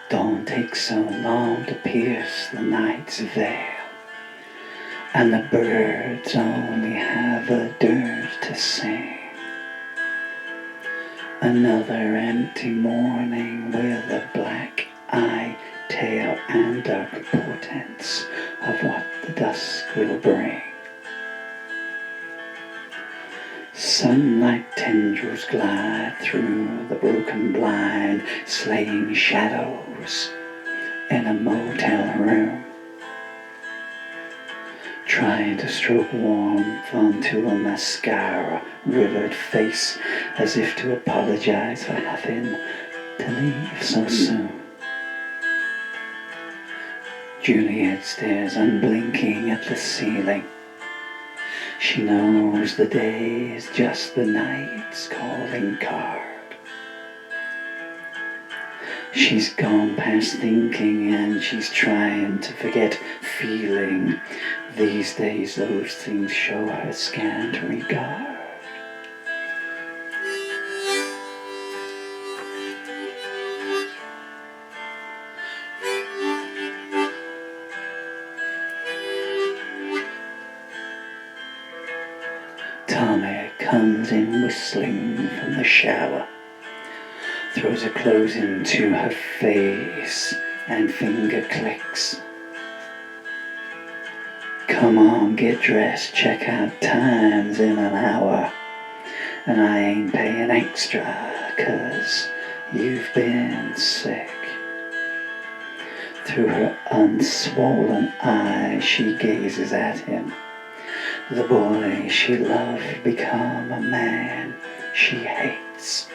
Don't take so long to pierce the night's veil, and the birds only have a dirge to sing. Another empty morning with a black eye, tail, and dark portents of what the dusk will bring. Sunlight tendrils glide through the broken blind, slaying shadows in a motel room, trying to stroke warmth onto a mascara-rivered face as if to apologize for having to leave so soon. Juliette stares unblinking at the ceiling. She knows the day is just the night's calling card. She's gone past thinking and she's trying to forget feeling. These days those things show her scant regard. Tommy comes in whistling from the shower, throws her clothes into her face and finger clicks. Come on, get dressed, check out times in an hour, and I ain't paying extra 'cause you've been sick. Through her unswollen eyes she gazes at him. The boy she loved become a man she hates.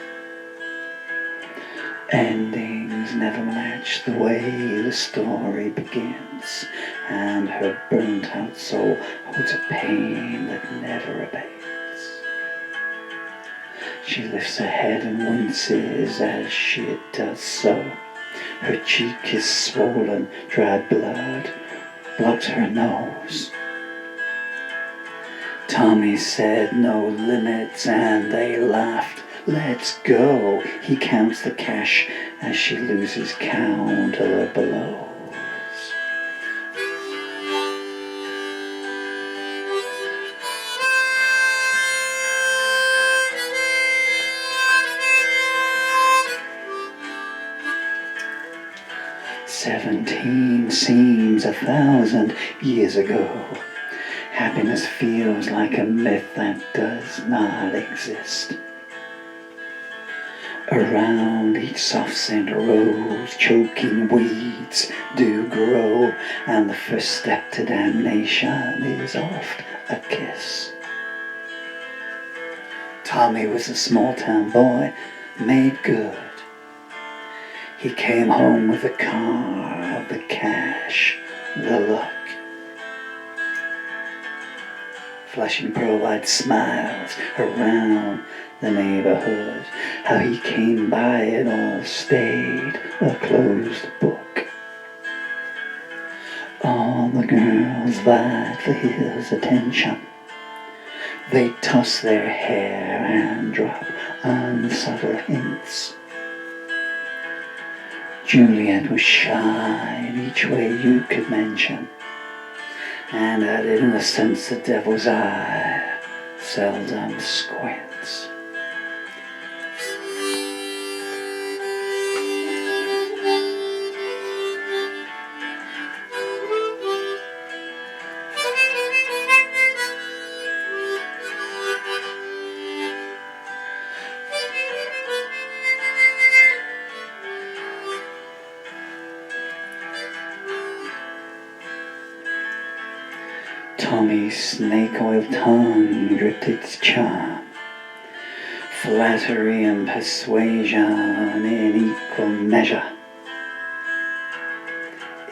Endings never match the way the story begins, and her burnt out soul holds a pain that never abates. She lifts her head and winces as she does so. Her cheek is swollen, dried blood blocks her nose. Tommy said no limits and they laughed. Let's go. He counts the cash as she loses count of the blows. "17 seems 1,000 years ago. Happiness feels like a myth that does not exist. Around each soft-scent rose, choking weeds do grow, and the first step to damnation is oft a kiss." Tommy was a small-town boy, made good. He came home with the car, the cash, the luck. Flashing pearl-white smiles around the neighborhood. How he came by it all stayed a closed book. All the girls vied for his attention. They toss their hair and drop unsubtle hints. Juliette was shy in each way you could mention, and had in a sense the devil's eye seldom squints. Tommy's snake-oil tongue dripped its charm. Flattery and persuasion in equal measure.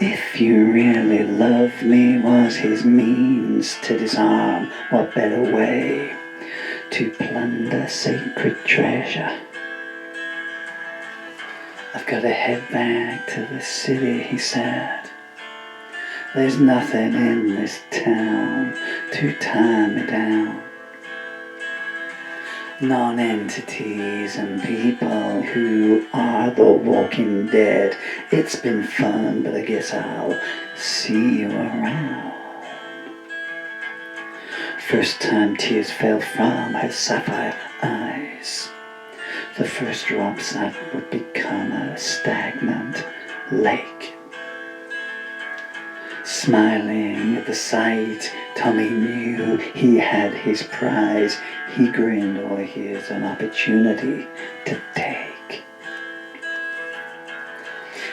"If you really love me" was his means to disarm. What better way to plunder sacred treasure? "I've got to head back to the city," he said. "There's nothing in this town to tie me down. non-entities and people who are the walking dead. It's been fun, but I guess I'll see you around. First time tears fell from her sapphire eyes. The first drops that would become a stagnant lake. Smiling at the sight, Tommy knew he had his prize. He grinned, oh, here's an opportunity to take.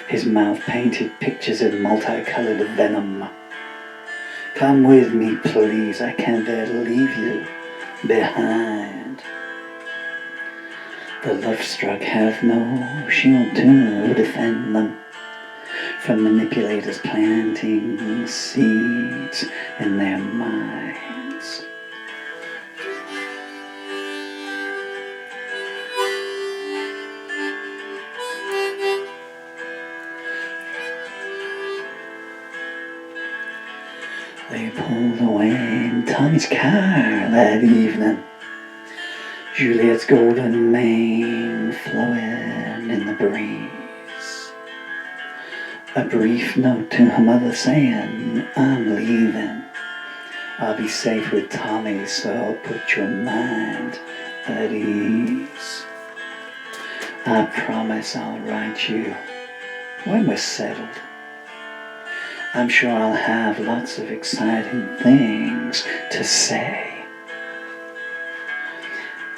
His mouth painted pictures of multicolored venom. Come with me, please, I can't bear to leave you behind. The love-struck have no shield to defend them from manipulators planting seeds in their minds. They pulled away in Tommy's car that evening. Juliette's golden mane flowing in the breeze. A brief note to her mother saying, I'm leaving. I'll be safe with Tommy, so put your mind at ease. I promise I'll write you when we're settled. I'm sure I'll have lots of exciting things to say.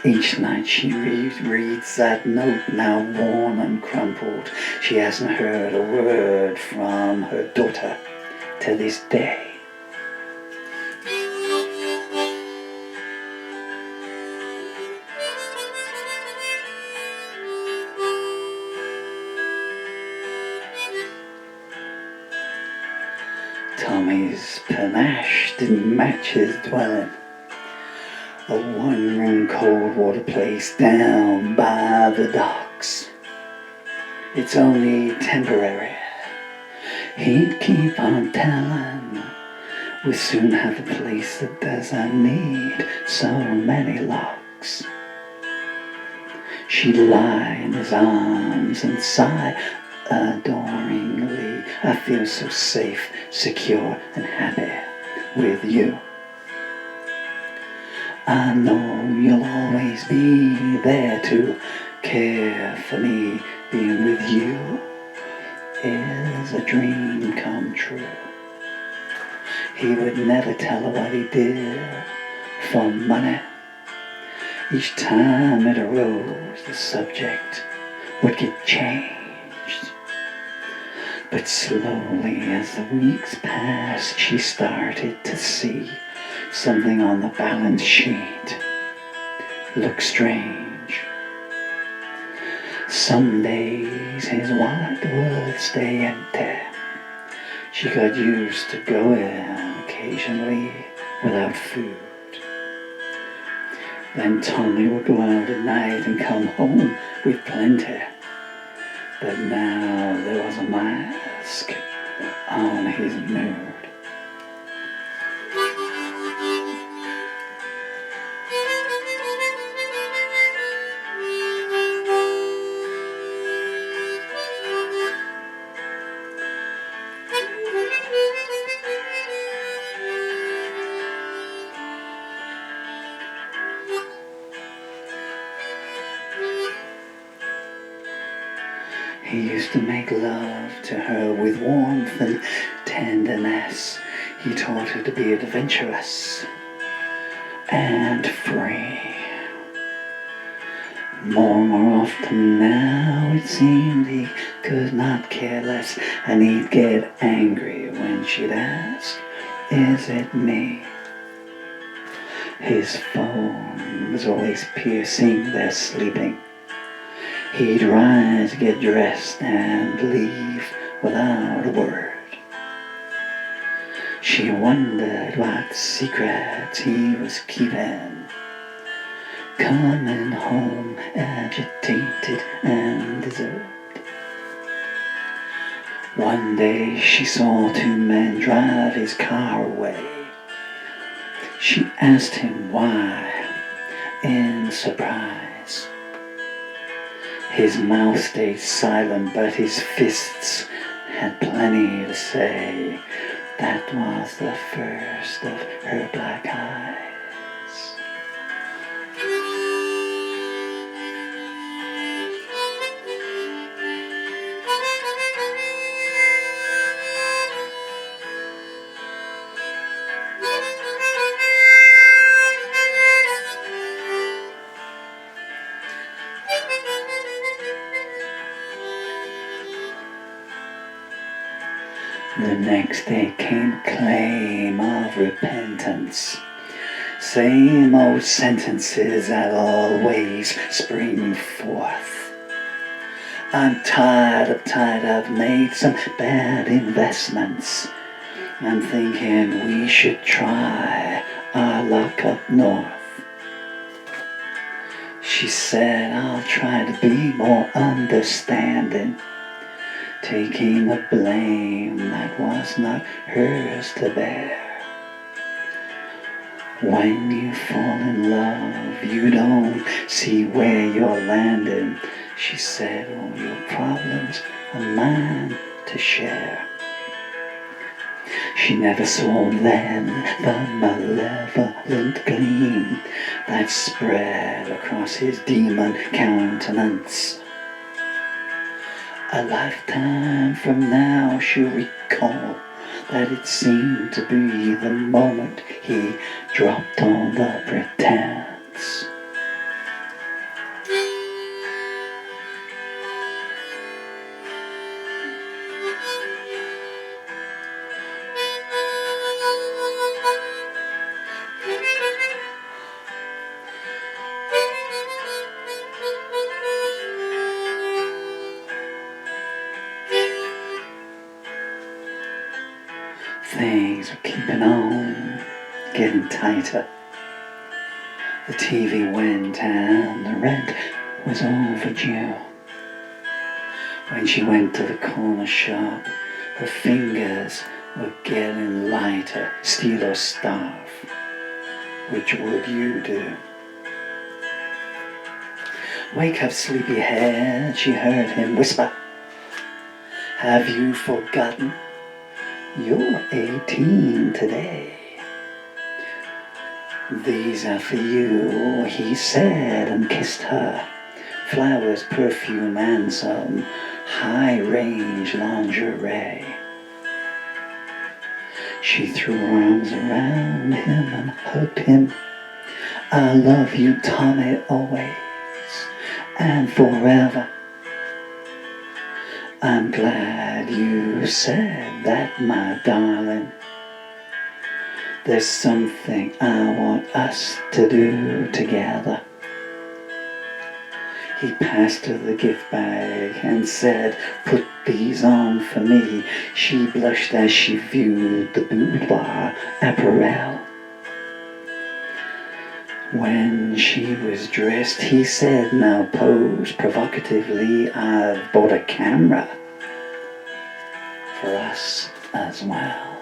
Each night she reads that note, now worn and crumpled. She hasn't heard a word from her daughter to this day. Tommy's panache didn't match his dwelling. A one-room cold water place down by the docks. It's only temporary. He'd keep on telling. We'll soon have a place that doesn't need so many locks. She'd lie in his arms and sigh adoringly. I feel so safe, secure, and happy with you. I know you'll always be there to care for me. Being with you is a dream come true. He would never tell her what he did for money. Each time it arose, the subject would get changed. But slowly as the weeks passed, she started to see something on the balance sheet looked strange. Some days his wallet would stay empty. She got used to going occasionally without food. Then Tommy would go out at night and come home with plenty. But now there was a mask on his mood. He used to make love to her with warmth and tenderness. He taught her to be adventurous and free. More often now it seemed he could not care less, and he'd get angry when she'd ask, is it me? His phone was always piercing their sleeping. He'd rise, get dressed, and leave without a word. She wondered what secrets he was keeping. Coming home agitated and deserted. One day she saw two men drive his car away. She asked him why, in surprise. His mouth stayed silent, but his fists had plenty to say. That was the first of her black eyes. The next day came claim of repentance. Same old sentences that always spring forth. I'm tired, I've made some bad investments. I'm thinking we should try our luck up north. She said, I'll try to be more understanding, taking the blame that was not hers to bear. When you fall in love, you don't see where you're landing. She said, all your problems are mine to share. She never saw then the malevolent gleam that spread across his demon countenance. A lifetime from now she'll recall that it seemed to be the moment he dropped all the pretense. Things were keeping on, getting tighter. The TV went and the rent was overdue. When she went to the corner shop, her fingers were getting lighter. Steal or starve, which would you do? Wake up, sleepyhead, she heard him whisper. Have you forgotten? You're 18 today. These are for you, he said and kissed her. Flowers, perfume, and some high-range lingerie. She threw her arms around him and hugged him. I love you, Tommy, always and forever. I'm glad you said that, my darling. There's something I want us to do together. He passed her the gift bag and said, put these on for me. She blushed as she viewed the boudoir apparel. When she was dressed, he said, now pose provocatively. I've bought a camera for us as well.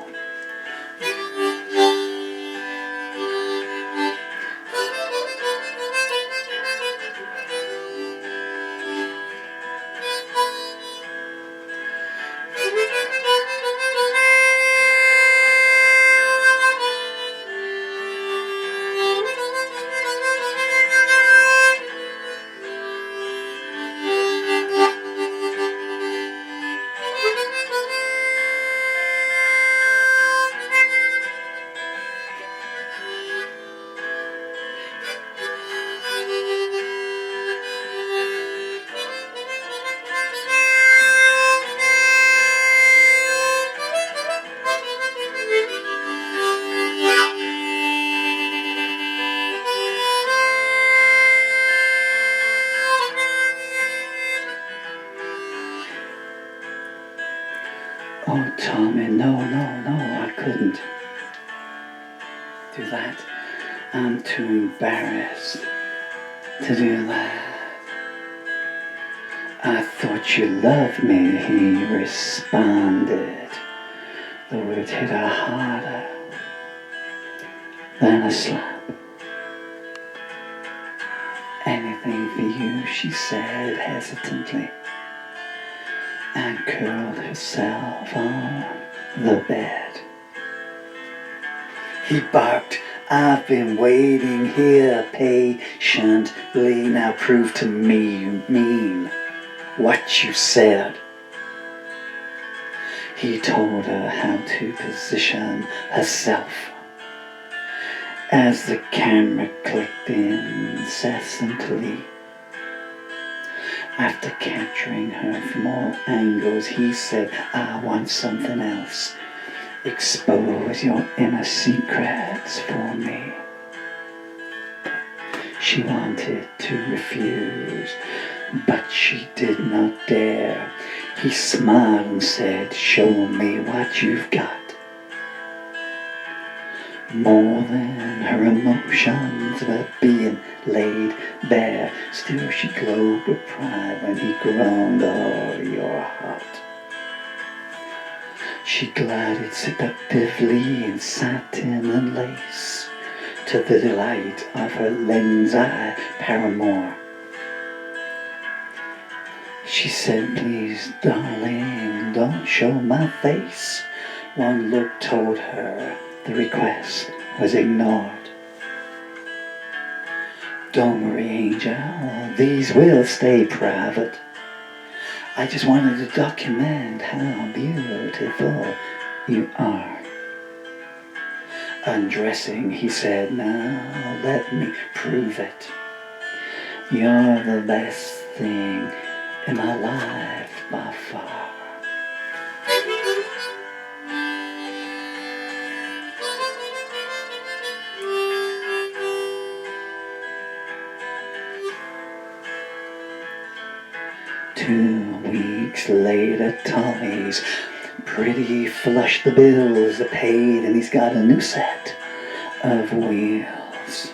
Oh, Tommy, no, I couldn't do that. I'm too embarrassed to do that. I thought you loved me, he responded. The words hit her harder than a slap. Anything for you, she said hesitantly, and curled herself on the bed. He barked, I've been waiting here patiently. Now prove to me you mean what you said. He told her how to position herself as the camera clicked incessantly. After capturing her from all angles, he said, I want something else. Expose your inner secrets for me. She wanted to refuse, but she did not dare. He smiled and said, show me what you've got. More than her emotions were being laid bare. Still she glowed with pride when he groaned, oh, you're hot. She glided seductively in satin and lace, to the delight of her lens-eye paramour. She said, please, darling, don't show my face. One look told her the request was ignored. Don't worry, angel, these will stay private. I just wanted to document how beautiful you are. Undressing, he said, now let me prove it. You're the best thing in my life by far. 2 weeks later, Tommy's pretty flush the bills are paid and he's got a new set of wheels.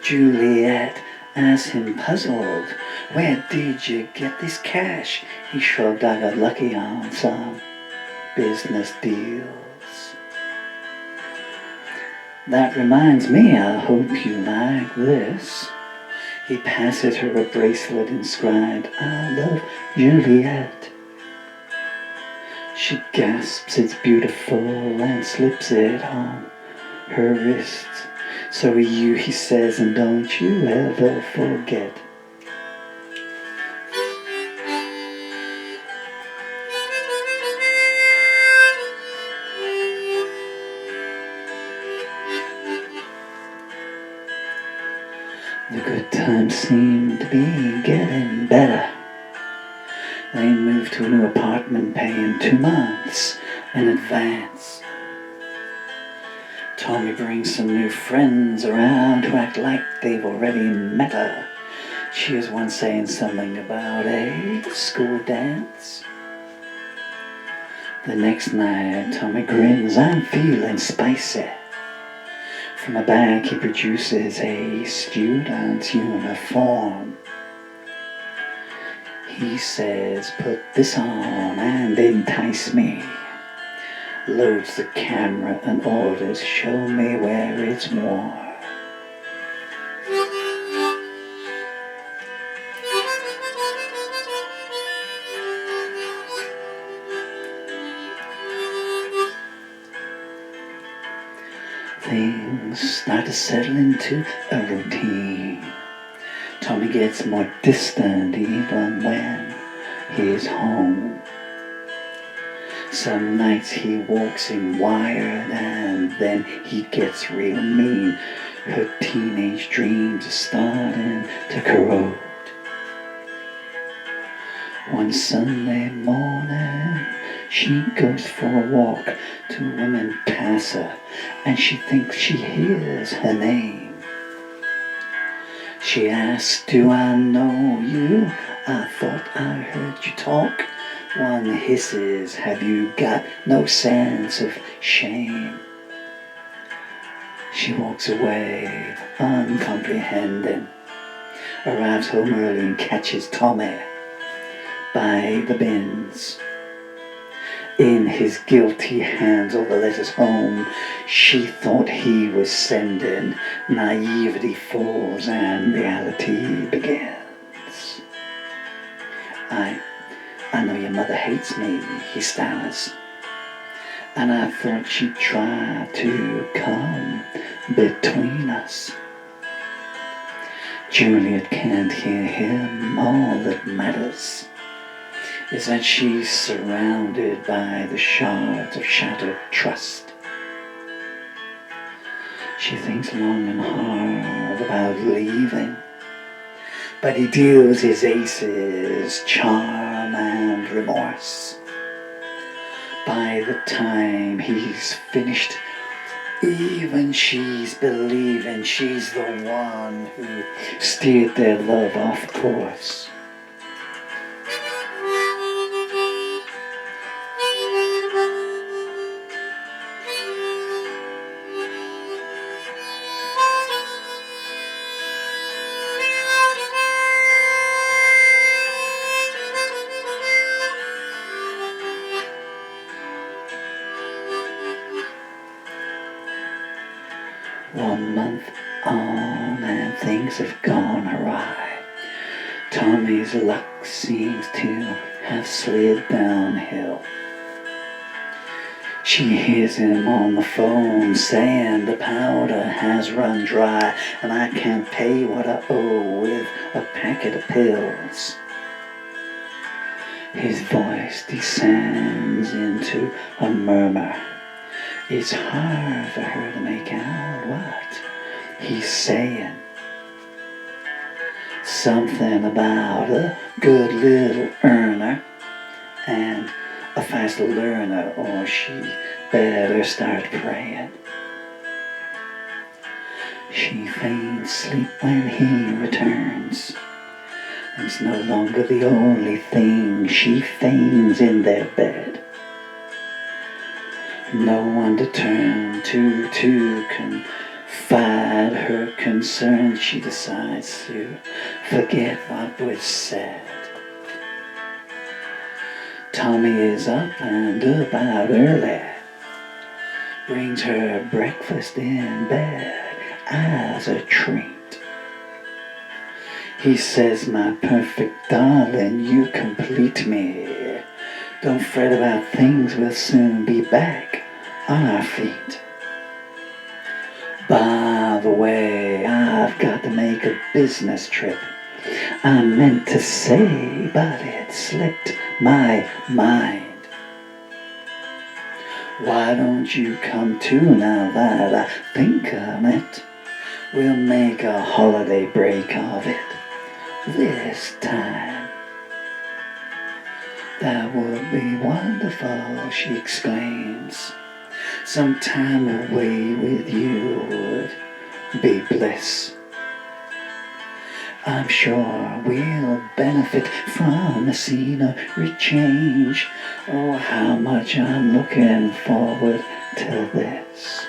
Juliette asked him puzzled, where did you get this cash? He shrugged, I got lucky on some business deals. That reminds me, I hope you like this. He passes her a bracelet inscribed, I love Juliette. She gasps, it's beautiful, and slips it on her wrist. So are you, he says, and don't you ever forget. The good times seem to be getting better. They moved to a new apartment paying 2 months in advance. Tommy brings some new friends around who act like they've already met her. She is once saying something about a school dance. The next night, Tommy grins, I'm feeling spicy. From a bag he produces a student's uniform. He says, put this on and entice me. Loads the camera and orders, show me where it's worn. Things start to settle into a routine. Tommy gets more distant even when he's home. Some nights he walks in wired and then he gets real mean. Her teenage dreams are starting to corrode. One Sunday morning, she goes for a walk. 2 women pass her, and she thinks she hears her name. She asks, do I know you? I thought I heard you talk. One hisses, have you got no sense of shame? She walks away, uncomprehending. Arrives home early and catches Tommy by the bins. In his guilty hands all the letters home she thought he was sending. Naivety falls and reality begins. I know your mother hates me, he stammers, and I thought she'd try to come between us. Juliette can't hear him. All that matters is that she's surrounded by the shards of shattered trust. She thinks long and hard about leaving, but he deals his aces, charm and remorse. By the time he's finished, even she's believing she's the one who steered their love off course. One month on and things have gone awry. Tommy's luck seems to have slid downhill. She hears him on the phone saying the powder has run dry and I can't pay what I owe with a packet of pills. His voice descends into a murmur. It's hard for her to make out what he's saying. Something about a good little earner and a fast learner, or she better start praying. She feigns sleep when he returns, and it's no longer the only thing she feigns in their bed. No one to turn to confide her concerns. She decides to forget what was said. Tommy is up and about early, brings her breakfast in bed as a treat. He says, my perfect darling, you complete me. Don't fret about things, we'll soon be back on our feet. By the way, I've got to make a business trip. I meant to say, but it slipped my mind. Why don't you come too now that I think of it? We'll make a holiday break of it this time. That would be wonderful, she exclaims. Some time away with you would be bliss. I'm sure we'll benefit from a scenery change. Oh, how much I'm looking forward to this.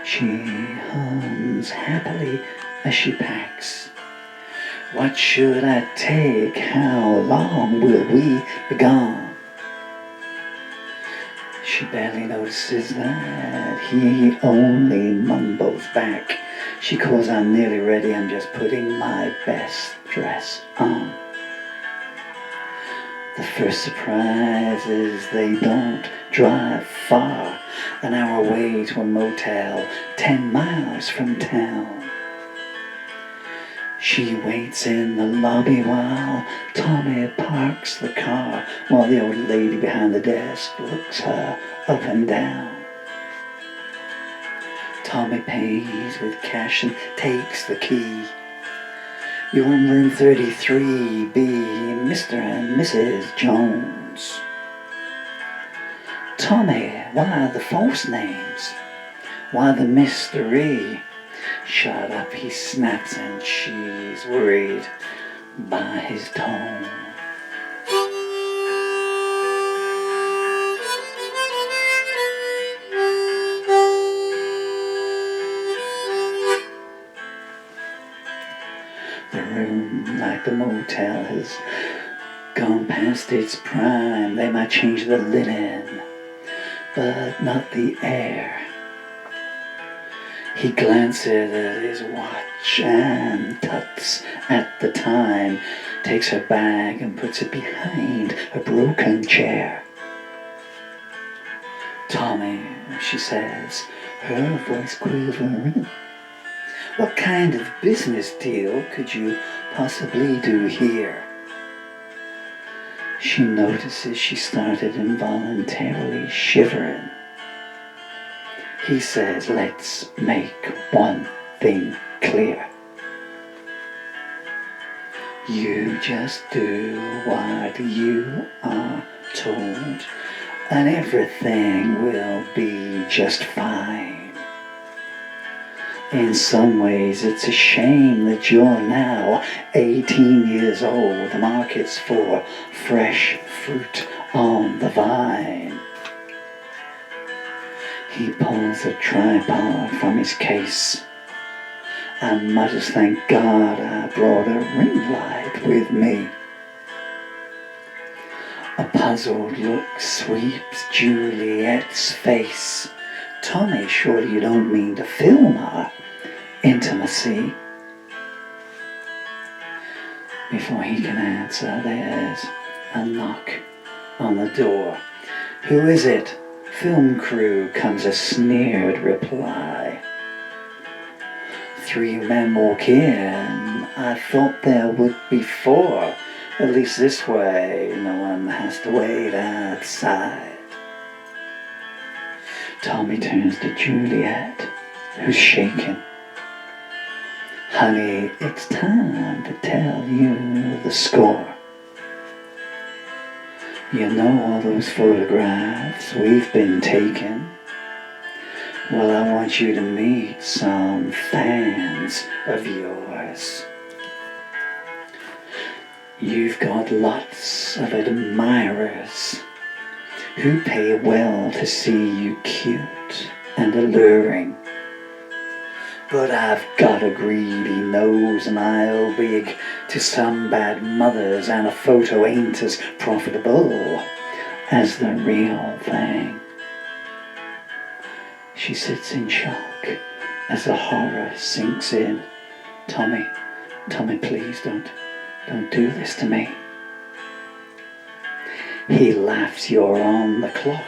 She hums happily as she packs. What should I take? How long will we be gone? She barely notices that he only mumbles back. She calls, I'm nearly ready, I'm just putting my best dress on. The first surprise is they don't drive far, an hour away to a motel 10 miles from town. She waits in the lobby while Tommy parks the car, while the old lady behind the desk looks her up and down. Tommy pays with cash and takes the key. You're in room 33B, Mr. and Mrs. Jones. Tommy, why the false names? Why the mystery? Shut up, he snaps, and she's worried by his tone. The room, like the motel, has gone past its prime. They might change the linen, but not the air. He glances at his watch and tuts at the time, takes her bag and puts it behind a broken chair. Tommy, she says, her voice quivering, what kind of business deal could you possibly do here? She notices she started involuntarily shivering. He says, let's make one thing clear. You just do what you are told, and everything will be just fine. In some ways, it's a shame that you're now 18 years old. The market's for fresh fruit on the vine. He pulls a tripod from his case and mutters, thank God I brought a ring light with me. A puzzled look sweeps Juliette's face. Tommy, surely you don't mean to film our intimacy? Before he can answer, there's a knock on the door. Who is it? Film crew, comes a sneered reply. 3 men walk in. I thought there would be 4. At least this way, no one has to wait outside. Tommy turns to Juliette, who's shaking. Honey, it's time to tell you the score. You know all those photographs we've been taking? Well, I want you to meet some fans of yours. You've got lots of admirers who pay well to see you cute and alluring. But I've got a greedy nose and I'll big to some bad mothers, and a photo ain't as profitable as the real thing. She sits in shock as the horror sinks in. Tommy, please don't do this to me. He laughs, you're on the clock.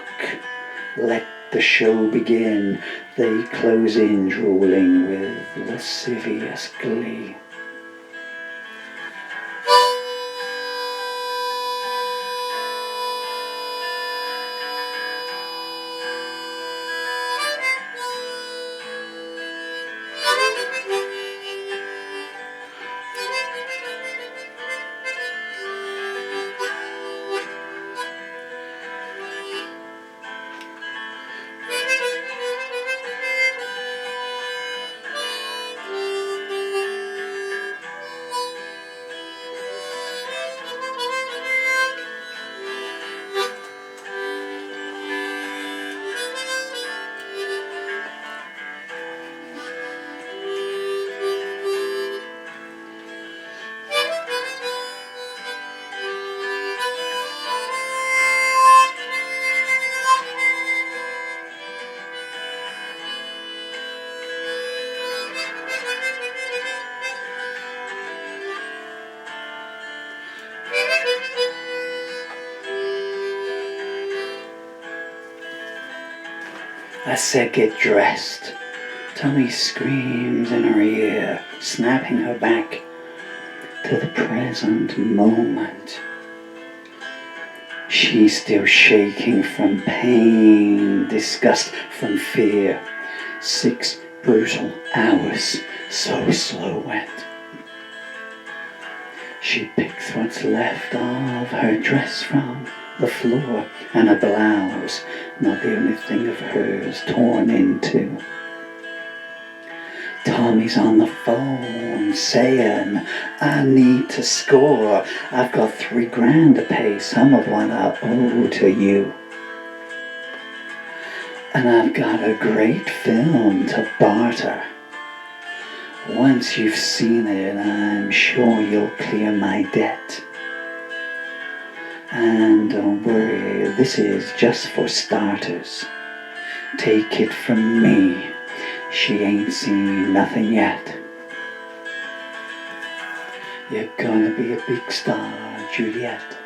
Let the show begin. They close in, drooling with lascivious glee. I said get dressed. Tommy screams in her ear, snapping her back to the present moment. She's still shaking from pain, disgust, from fear. 6 brutal hours, so slow went. She picks what's left of her dress from the floor, and a blouse, not the only thing of hers, torn in two. Tommy's on the phone saying, I need to score. I've got $3,000 to pay, some of what I owe to you. And I've got a great film to barter. Once you've seen it, I'm sure you'll clear my debt. And don't worry, this is just for starters. Take it from me, she ain't seen nothing yet. You're gonna be a big star, Juliette.